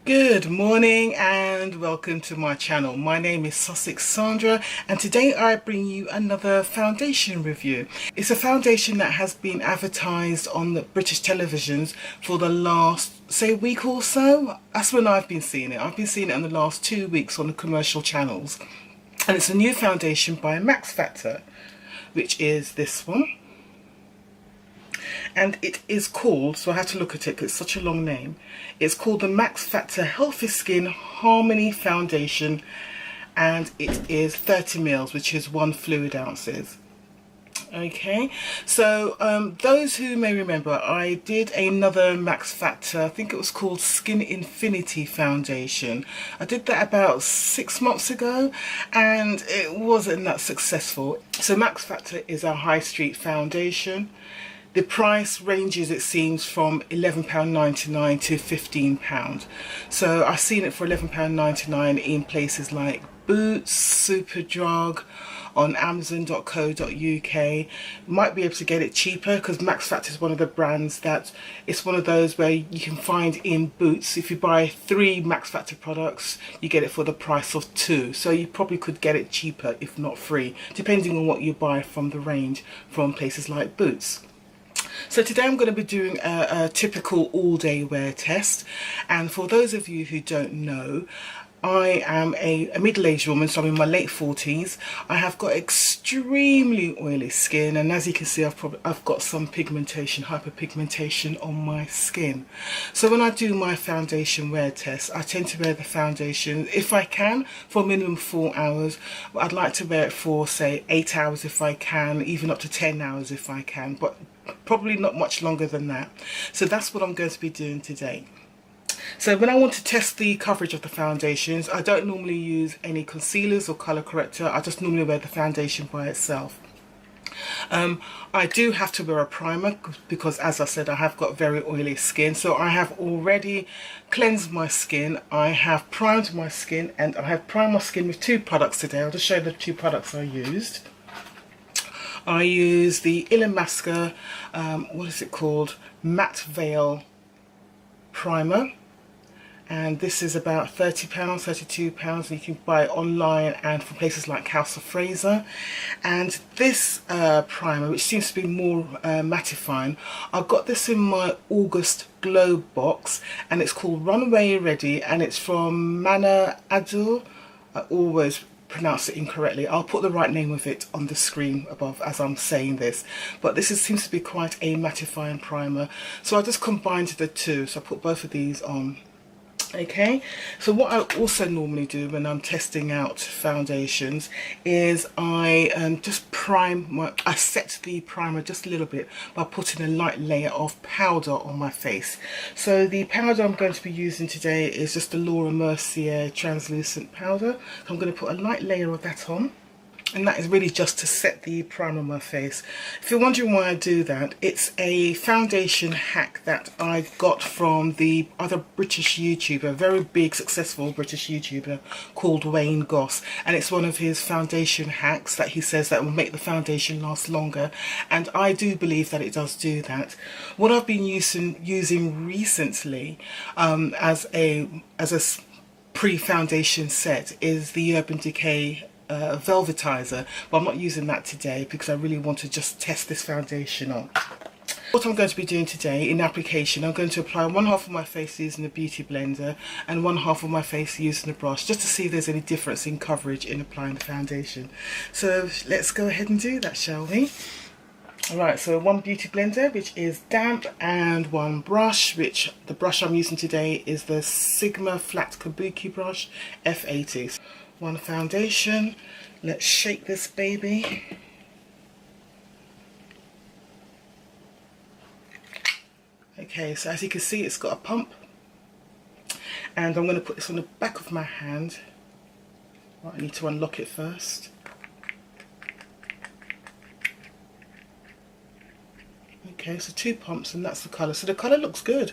Good morning and welcome to my channel. My name is Sussex Sandra and today I bring you another foundation review. It's a foundation that has been advertised on the British televisions for the last, say, week or so. That's when I've been seeing it. I've been seeing it in the last 2 weeks on the commercial channels. And it's a new foundation by Max Factor, which is this one. And it is called, so I have to look at it because it's such a long name, it's called the Max Factor Healthy Skin Harmony Foundation, and it is 30 mils, which is 1 fluid ounces. Okay, so those who may remember, I did another Max Factor, I think it was called Skin Infinity Foundation. I did that about 6 months ago and it wasn't that successful. So Max Factor is a high street foundation. The price ranges, it seems, from £11.99 to £15. So I've seen it for £11.99 in places like Boots, Superdrug, on Amazon.co.uk. Might be able to get it cheaper because Max Factor is one of the brands that it's one of those where you can find in Boots. If you buy 3 Max Factor products, you get it for the price of 2. So you probably could get it cheaper, if not free, depending on what you buy from the range from places like Boots. So today I'm going to be doing a typical all-day wear test, and for those of you who don't know, I am a middle-aged woman, so I'm in my late 40s. I have got extremely oily skin, and as you can see, I've got some pigmentation, hyperpigmentation on my skin. So when I do my foundation wear test, I tend to wear the foundation, if I can, for a minimum 4 hours. But I'd like to wear it for, say, 8 hours if I can, even up to 10 hours if I can, but probably not much longer than that. So that's what I'm going to be doing today. So when I want to test the coverage of the foundations, I don't normally use any concealers or colour corrector. I just normally wear the foundation by itself. I do have to wear a primer because, as I said, I have got very oily skin. So I have already cleansed my skin, I have primed my skin, and I have primed my skin with 2 products today. I'll just show you the 2 products I used. I use the Illamasqua, what is it called, Matte Veil Primer, and this is about £30, £32, and you can buy it online and from places like House of Fraser. And this primer, which seems to be more mattifying, I got this in my August Glow box, and it's called Runway Ready, and it's from Manna. I always pronounce it incorrectly. I'll put the right name of it on the screen above as I'm saying this, but this seems to be quite a mattifying primer, so I just combined the 2, so I put both of these on. Okay, so what I also normally do when I'm testing out foundations is I just I set the primer just a little bit by putting a light layer of powder on my face. So the powder I'm going to be using today is just the Mercier translucent powder. So I'm going to put a light layer of that on. And that is really just to set the primer on my face. If you're wondering why I do that, it's a foundation hack that I got from the other British YouTuber, very big, successful British YouTuber called Raine. And it's one of his foundation hacks that he says that will make the foundation last longer. And I do believe that it does do that. What I've been using recently as a pre-foundation set is the Urban Decay velvetizer, but I'm not using that today because I really want to just test this foundation on. What I'm going to be doing today in application, I'm going to apply 1/2 of my face using the beauty blender and 1/2 of my face using the brush, just to see if there's any difference in coverage in applying the foundation. So let's go ahead and do that, shall we? Alright, so 1 beauty blender, which is damp, and 1 brush, which the brush I'm using today is the Sigma Flat Kabuki brush F80. 1 foundation. Let's shake this baby. Okay, so as you can see, it's got a pump, and I'm going to put this on the back of my hand. Right, I need to unlock it first. Okay, so 2 pumps, and that's the colour. So the colour looks good.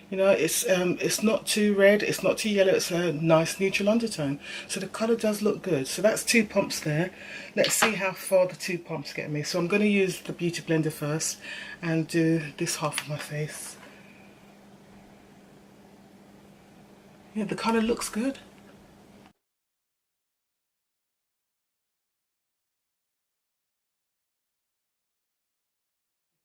You know, it's not too red, it's not too yellow, it's a nice neutral undertone. So the colour does look good. So that's 2 pumps there. Let's see how far the 2 pumps get me. So I'm going to use the beauty blender first and do this half of my face. Yeah, the colour looks good.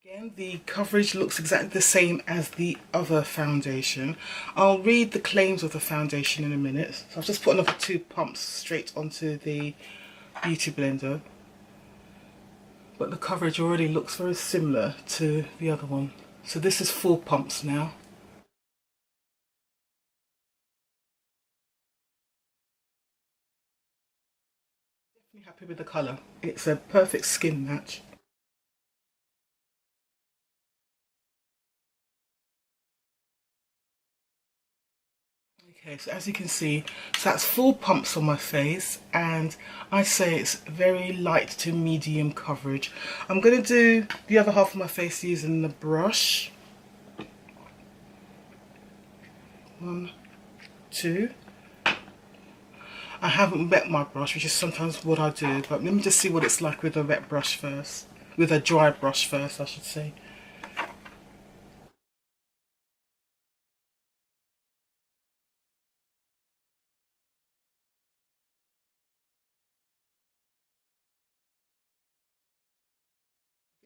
Again, the coverage looks exactly the same as the other foundation. I'll read the claims of the foundation in a minute. So I've just put another 2 pumps straight onto the beauty blender. But the coverage already looks very similar to the other one. So this is 4 pumps now. Definitely happy with the colour. It's a perfect skin match. Okay, so as you can see, so that's 4 pumps on my face, and I say it's very light to medium coverage. I'm going to do the other half of my face using the brush. 1, 2. I haven't wet my brush, which is sometimes what I do, but let me just see what it's like with a wet brush first. With a dry brush first, I should say.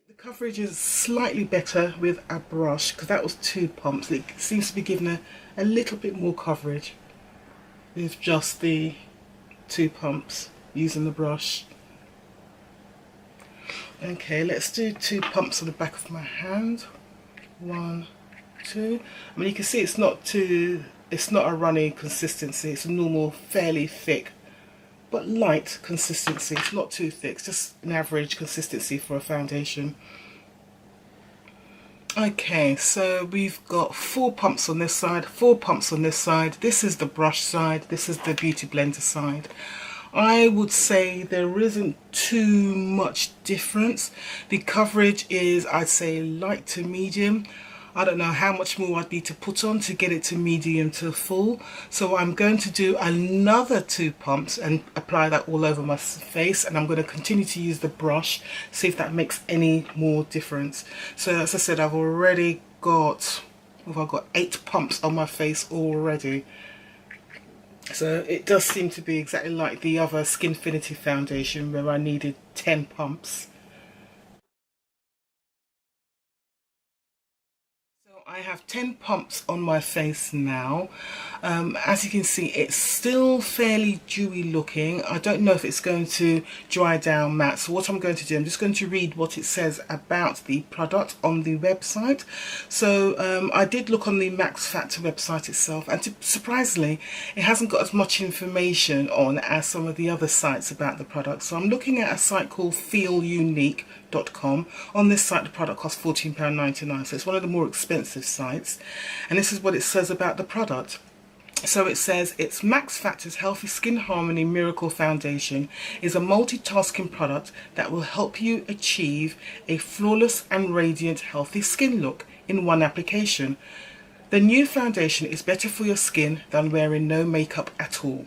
The coverage is slightly better with a brush, because that was 2 pumps. It seems to be giving a little bit more coverage with just the 2 pumps using the brush. Okay, let's do 2 pumps on the back of my hand. 1, 2. I mean, you can see it's not a runny consistency. It's a normal, fairly thick but light consistency. It's not too thick, it's just an average consistency for a foundation. Okay, so we've got 4 pumps on this side, 4 pumps on this side. This is the brush side, this is the beauty blender side. I would say there isn't too much difference. The coverage is, I'd say, light to medium. I don't know how much more I'd need to put on to get it to medium to full. So I'm going to do another 2 pumps and apply that all over my face. And I'm going to continue to use the brush, see if that makes any more difference. So as I said, I've already got, I've got 8 pumps on my face already. So it does seem to be exactly like the other Skindinavia foundation where I needed 10 pumps. I have 10 pumps on my face now. As you can see, it's still fairly dewy looking. I don't know if it's going to dry down matte. So what I'm going to do, I'm just going to read what it says about the product on the website. So I did look on the Max Factor website itself, and surprisingly, it hasn't got as much information on as some of the other sites about the product. So I'm looking at a site called feelunique.com. On this site, the product costs £14.99, so it's one of the more expensive sites. And this is what it says about the product. So it says, it's Max Factor's Healthy Skin Harmony Miracle Foundation is a multitasking product that will help you achieve a flawless and radiant healthy skin look in one application. The new foundation is better for your skin than wearing no makeup at all.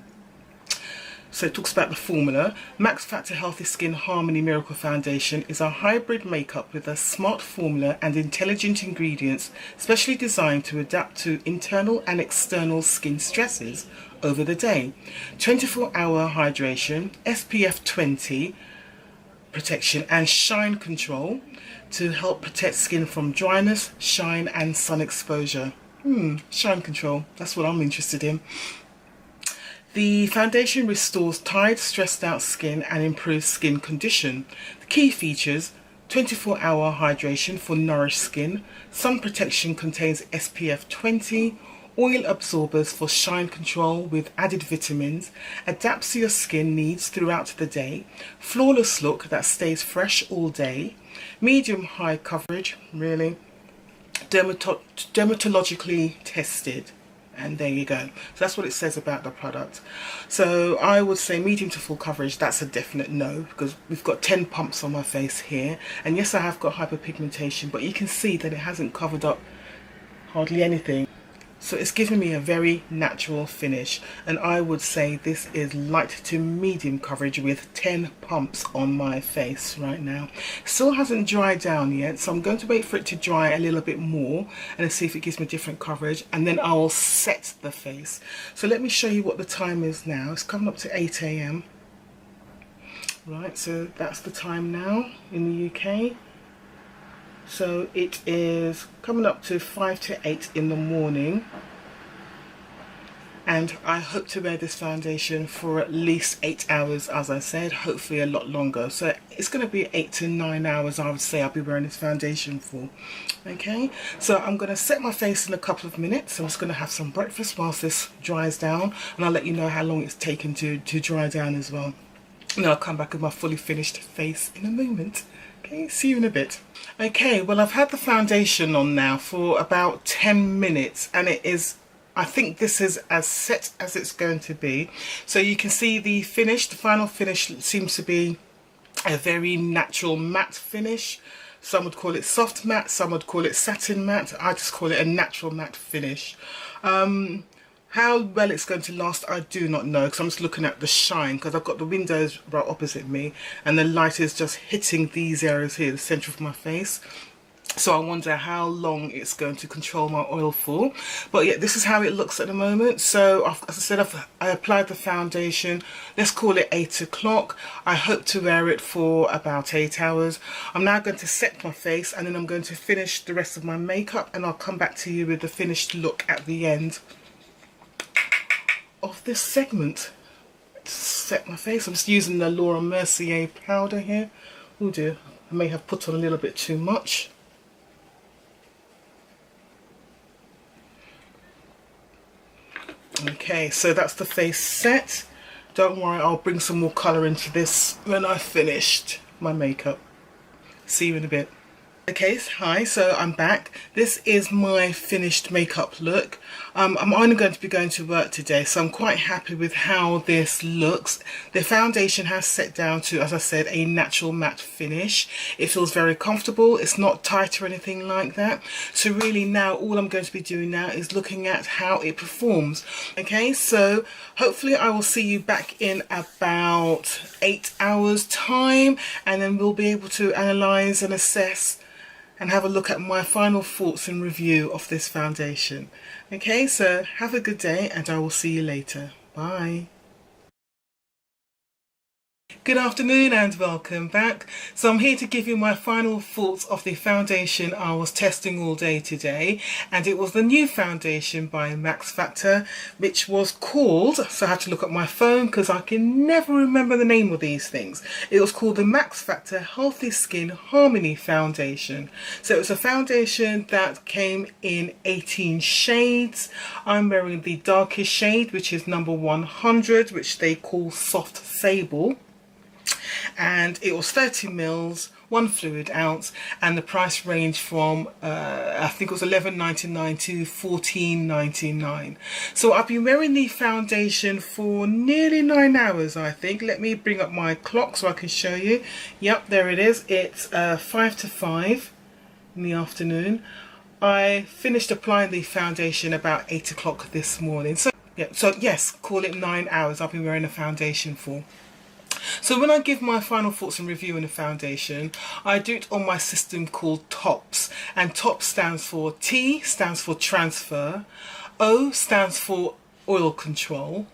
So it talks about the formula. Max Factor Healthy Skin Harmony Miracle Foundation is a hybrid makeup with a smart formula and intelligent ingredients specially designed to adapt to internal and external skin stresses over the day. 24-hour hydration, SPF 20 protection and shine control to help protect skin from dryness, shine and sun exposure. Shine control, that's what I'm interested in. The foundation restores tired, stressed out skin and improves skin condition. The key features: 24-hour hydration for nourished skin, sun protection contains SPF 20, oil absorbers for shine control with added vitamins, adapts to your skin needs throughout the day, flawless look that stays fresh all day, medium high coverage, really, dermatologically tested. And there you go. So that's what it says about the product. So I would say medium to full coverage, that's a definite no, because we've got 10 pumps on my face here. And yes, I have got hyperpigmentation, but you can see that it hasn't covered up hardly anything. So it's giving me a very natural finish, and I would say this is light to medium coverage with 10 pumps on my face right now. Still hasn't dried down yet, so I'm going to wait for it to dry a little bit more and see if it gives me different coverage, and then I'll set the face. So let me show you what the time is now. It's coming up to 8 AM. Right, so that's the time now in the UK. So it is coming up to 5 to 8 in the morning, and I hope to wear this foundation for at least 8 hours, as I said, hopefully a lot longer. So it's going to be 8 to 9 hours I would say I'll be wearing this foundation for. Okay, so I'm going to set my face in a couple of minutes. I'm just going to have some breakfast whilst this dries down, and I'll let you know how long it's taken to dry down as well. And I'll come back with my fully finished face in a moment. Okay, see you in a bit. Okay, well, I've had the foundation on now for about 10 minutes, and it is, I think this is as set as it's going to be. So you can see the finish, the final finish seems to be a very natural matte finish. Some would call it soft matte, some would call it satin matte. I just call it a natural matte finish. How well it's going to last, I do not know, because I'm just looking at the shine, because I've got the windows right opposite me and the light is just hitting these areas here, the centre of my face. So I wonder how long it's going to control my oil for. But yeah, this is how it looks at the moment. So as I said, I applied the foundation. Let's call it 8 o'clock. I hope to wear it for about 8 hours. I'm now going to set my face, and then I'm going to finish the rest of my makeup, and I'll come back to you with the finished look at the end of this segment. To set my face, I'm just using the Mercier powder here. Oh dear, I may have put on a little bit too much. Okay, so that's the face set. Don't worry, I'll bring some more colour into this when I've finished my makeup. See you in a bit. Okay, hi, so I'm back. This is my finished makeup look. I'm only going to be going to work today, so I'm quite happy with how this looks. The foundation has set down to, as I said, a natural matte finish. It feels very comfortable. It's not tight or anything like that. So really now, all I'm going to be doing now is looking at how it performs. Okay, so hopefully I will see you back in about 8 hours time, and then we'll be able to analyse and assess and have a look at my final thoughts and review of this foundation. Okay, so have a good day, and I will see you later. Bye. Good afternoon and welcome back. So I'm here to give you my final thoughts of the foundation I was testing all day today, and it was the new foundation by Max Factor, which was called, so I had to look at my phone because I can never remember the name of these things. It was called the Max Factor Healthy Skin Harmony Foundation. So it was a foundation that came in 18 shades. I'm wearing the darkest shade, which is number 100, which they call Soft Sable. And it was 30 mils, 1 fluid ounce, and the price ranged from I think it was $11.99 to $14.99. So I've been wearing the foundation for nearly 9 hours, I think. Let me bring up my clock so I can show you. Yep, there it is. It's 5 to 5 in the afternoon. I finished applying the foundation about 8 o'clock this morning. So yeah, so yes, call it 9 hours I've been wearing a foundation for. So when I give my final thoughts and review in the foundation, I do it on my system called TOPS, and TOPS stands for T stands for transfer, O stands for oil control,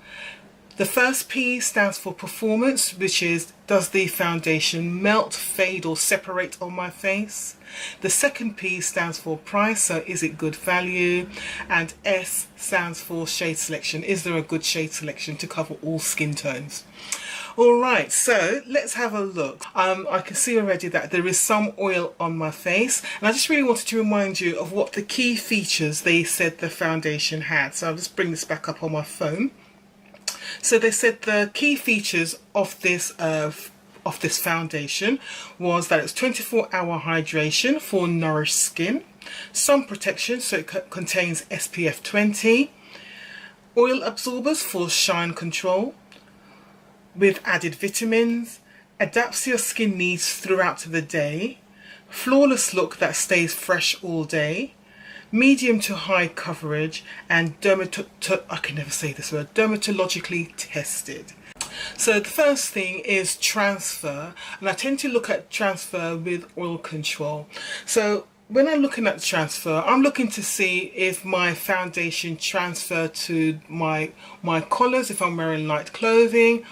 the first P stands for performance, which is, does the foundation melt, fade or separate on my face? The second P stands for price, so is it good value? And S stands for shade selection, is there a good shade selection to cover all skin tones? Alright, so let's have a look. I can see already that there is some oil on my face, and I just really wanted to remind you of what the key features they said the foundation had. So I'll just bring this back up on my phone. So they said the key features of this foundation was that it's 24-hour hydration for nourished skin, sun protection, so it contains SPF 20, oil absorbers for shine control, with added vitamins, adapts to your skin needs throughout the day, flawless look that stays fresh all day, medium to high coverage, and I can never say this word, dermatologically tested. So the first thing is transfer, and I tend to look at transfer with oil control. So when I'm looking at the transfer, I'm looking to see if my foundation transfer to my colours, if I'm wearing light clothing.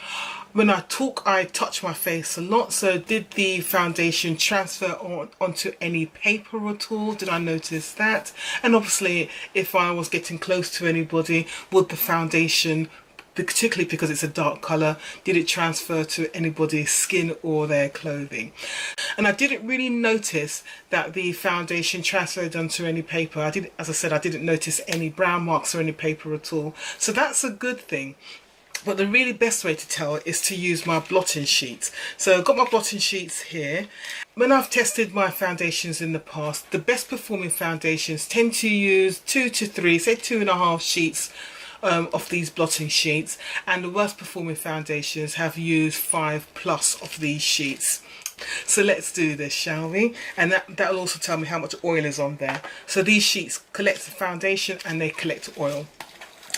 When I talk, I touch my face a lot, so did the foundation transfer onto any paper at all? Did I notice that? And obviously, if I was getting close to anybody, would the foundation, particularly because it's a dark colour, did it transfer to anybody's skin or their clothing? And I didn't really notice that the foundation transferred onto any paper. As I said, I didn't notice any brown marks or any paper at all. So that's a good thing. But the really best way to tell is to use my blotting sheets. So I've got my blotting sheets here. When I've tested my foundations in the past, the best performing foundations tend to use 2 to 3, say 2.5 sheets of these blotting sheets, and the worst performing foundations have used 5+ of these sheets. So let's do this, shall we? And that will also tell me how much oil is on there. So these sheets collect the foundation and they collect oil.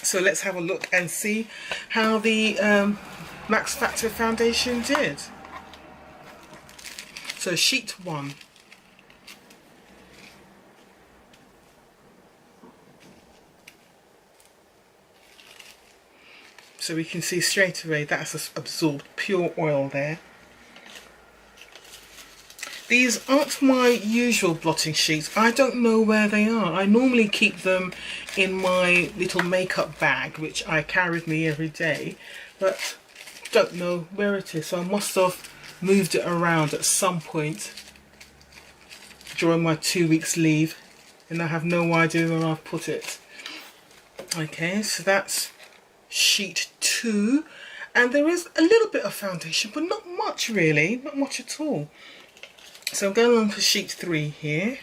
So let's have a look and see how the Max Factor foundation did. So sheet 1. So we can see straight away that's absorbed pure oil there. These aren't my usual blotting sheets. I don't know where they are. I normally keep them in my little makeup bag, which I carry with me every day, but don't know where it is. So I must have moved it around at some point during my 2 weeks leave, and I have no idea where I've put it. Okay, so that's sheet 2, and there is a little bit of foundation, but not much really, not much at all. So I'm going on for sheet 3 here.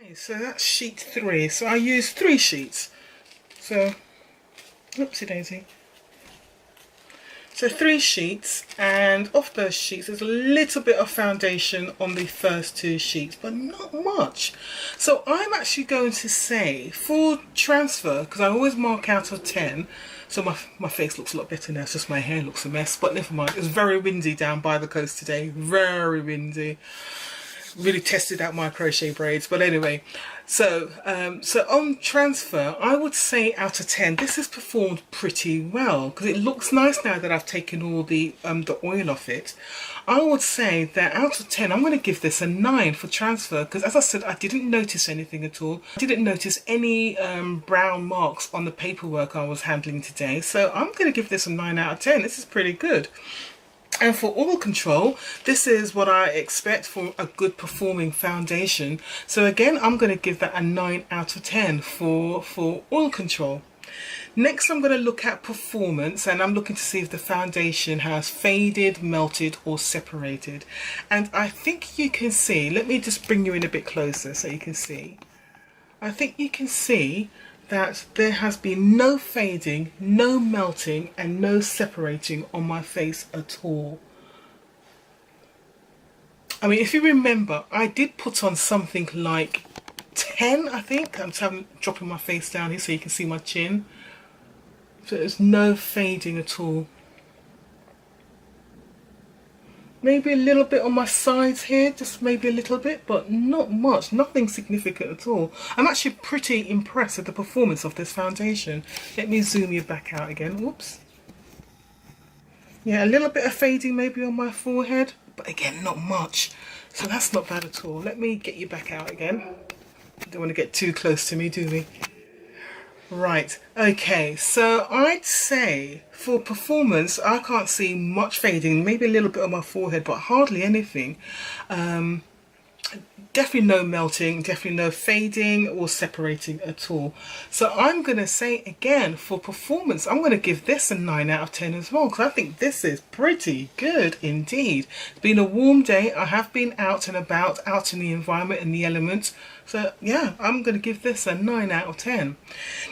Okay, so that's sheet 3. So I used 3 sheets. So, oopsie daisy. So 3 sheets, and off those sheets there's a little bit of foundation on the first 2 sheets, but not much. So I'm actually going to say for transfer, because I always mark out of 10, so my face looks a lot better now, it's just my hair looks a mess, but never mind. It's very windy down by the coast today, very windy. Really tested out my crochet braids, but anyway, so on transfer I would say out of 10 this has performed pretty well, because it looks nice now that I've taken all the oil off it. I would say that out of 10 I'm going to give this a 9 for transfer, because as I said, I didn't notice anything at all. I didn't notice any brown marks on the paperwork I was handling today, so I'm going to give this a 9 out of 10. This is pretty good. And for oil control, this is what I expect for a good performing foundation. So again, I'm going to give that a 9 out of 10 for oil control. Next, I'm going to look at performance, and I'm looking to see if the foundation has faded, melted or separated. And I think you can see, let me just bring you in a bit closer so you can see. I think you can see that there has been no fading, no melting and no separating on my face at all. I mean, if you remember, I did put on something like 10, I think. I'm dropping my face down here so you can see my chin. So there's no fading at all. Maybe a little bit on my sides here, just maybe a little bit, but not much, nothing significant at all. I'm actually pretty impressed with the performance of this foundation. Let me zoom you back out again, whoops. Yeah, a little bit of fading maybe on my forehead, but again, not much. So that's not bad at all. Let me get you back out again. Don't want to get too close to me, do we? Right, okay, so I'd say for performance I can't see much fading, maybe a little bit on my forehead but hardly anything. definitely no melting, definitely no fading or separating at all. So I'm going to say again, for performance, I'm going to give this a 9 out of 10 as well, because I think this is pretty good indeed. It's been a warm day. I have been out and about, out in the environment, in the elements. So yeah, I'm going to give this a 9 out of 10.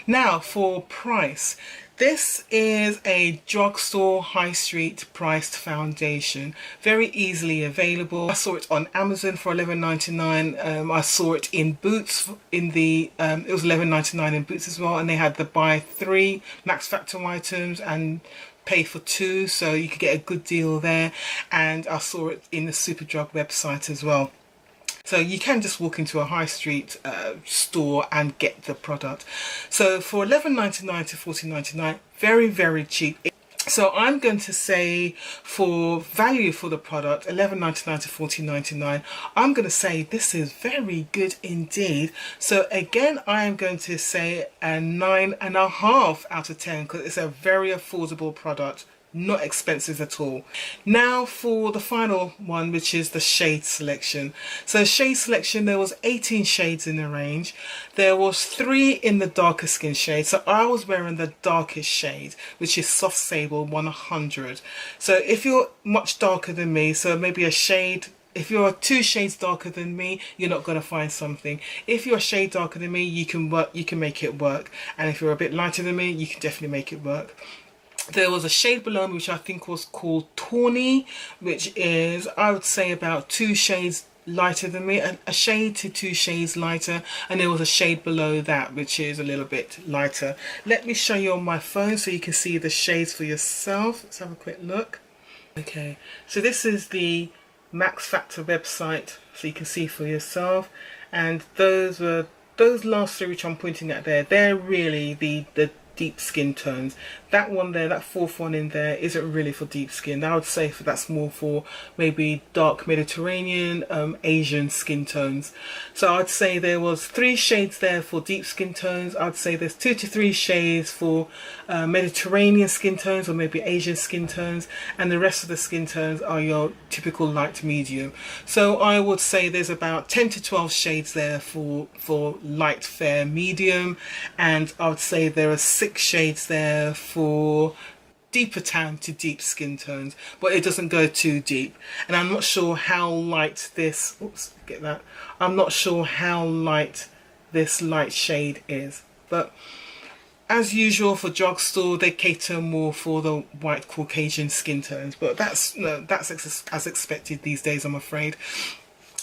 Now for price. This is a drugstore high street priced foundation, very easily available. I saw it on Amazon for $11.99. I saw it in Boots in the it was $11.99 in Boots as well, and they had the buy 3 Max Factor items and pay for 2, so you could get a good deal there. And I saw it in the Superdrug website as well. So you can just walk into a high street store and get the product. So for $11.99 to $14.99, very, very cheap. So I'm going to say for value for the product, $11.99 to $14.99, I'm going to say this is very good indeed. So again, I am going to say a 9.5 out of 10 because it's a very affordable product. Not expensive at all. Now for the final one, which is the shade selection. So shade selection, there was 18 shades in the range. There was 3 in the darker skin shade. So I was wearing the darkest shade, which is Soft Sable 100. So if you're much darker than me, so maybe a shade, if you're 2 shades darker than me, you're not going to find something. If you're a shade darker than me, you can make it work. And if you're a bit lighter than me, you can definitely make it work. There was a shade below me which I think was called Tawny, which is, I would say, about 2 shades lighter than me, a shade to 2 shades lighter, and there was a shade below that which is a little bit lighter. Let me show you on my phone so you can see the shades for yourself. Let's have a quick look. Okay, so this is the Max Factor website, so you can see for yourself, and those last 3 which I'm pointing at there, they're really the deep skin tones. That one there, that 4th one in there, isn't really for deep skin. I would say that's more for maybe dark Mediterranean, Asian skin tones. So I'd say there was 3 shades there for deep skin tones. I'd say there's 2 to 3 shades for Mediterranean skin tones or maybe Asian skin tones, and the rest of the skin tones are your typical light medium. So I would say there's about 10 to 12 shades there for light fair medium, and I would say there are 6 shades there for deeper tan to deep skin tones, but it doesn't go too deep. And I'm not sure how light this, oops, get that, I'm not sure how light this light shade is, but as usual for drugstore, they cater more for the white Caucasian skin tones, but that's as expected these days, I'm afraid.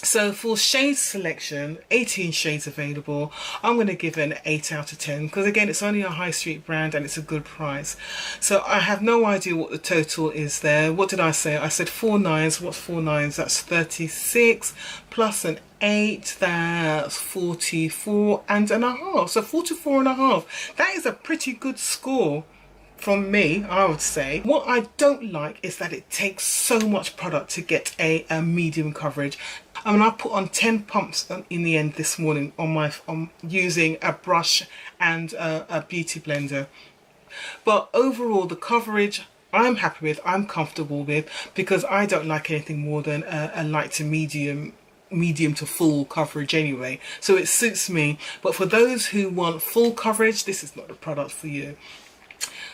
So for shade selection, 18 shades available, I'm going to give it an 8 out of 10 because again, it's only a high street brand and it's a good price. So I have no idea what the total is there. What did I say? I said 4 nines. What's 4 nines? That's 36 plus an 8, that's 44.5. So 44.5. That is a pretty good score from me, I would say. What I don't like is that it takes so much product to get a medium coverage. I mean, I put on 10 pumps in the end this morning on using a brush and a beauty blender. But overall, the coverage I'm happy with, I'm comfortable with, because I don't like anything more than a light to medium to full coverage anyway, so it suits me. But for those who want full coverage, this is not the product for you.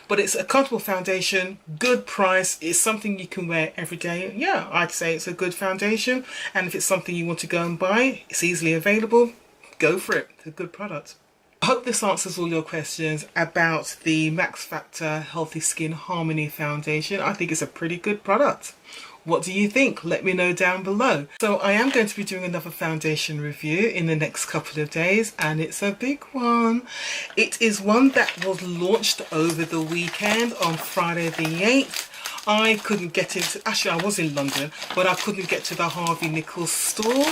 But it's a comfortable foundation, good price, it's something you can wear every day. Yeah, I'd say it's a good foundation, and if it's something you want to go and buy, it's easily available, go for it. It's a good product. I hope this answers all your questions about the Max Factor Healthy Skin Harmony Foundation. I think it's a pretty good product. What do you think? Let me know down below. So I am going to be doing another foundation review in the next couple of days, and it's a big one. It is one that was launched over the weekend on Friday the 8th. I couldn't get into, actually I was in London, but I couldn't get to the Harvey Nichols store.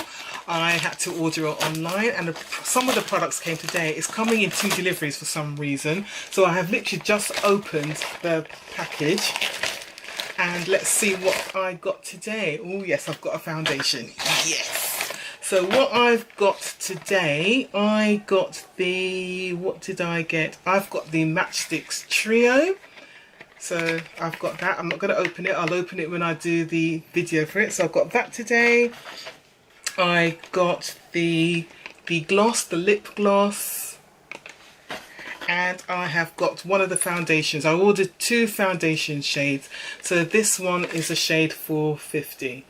I had to order it online, and some of the products came today. It's coming in 2 deliveries for some reason. So I have literally just opened the package. And let's see what I got today. Oh yes, I've got a foundation. Yes. So what I've got today, I got the, what did I get? I've got the Matchsticks Trio. So I've got that. I'm not going to open it. I'll open it when I do the video for it. So I've got that today. I got the gloss, the lip gloss, and I have got one of the foundations. I ordered 2 foundation shades. So this one is a shade 450.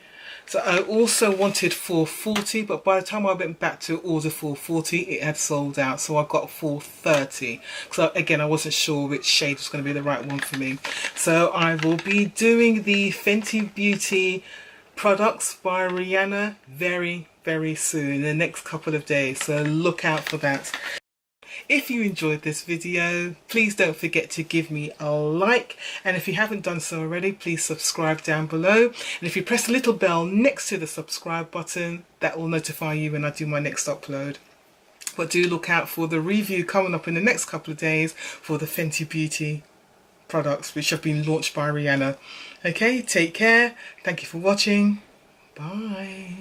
So I also wanted 440, but by the time I went back to order 440, it had sold out. So I got 430. So again, I wasn't sure which shade was going to be the right one for me. So I will be doing the Fenty Beauty products by Rihanna very, very soon, in the next couple of days. So look out for that. If you enjoyed this video, please don't forget to give me a like, and if you haven't done so already, please subscribe down below, and if you press the little bell next to the subscribe button, that will notify you when I do my next upload. But do look out for the review coming up in the next couple of days for the Fenty Beauty products which have been launched by Rihanna. Okay, take care, thank you for watching, bye.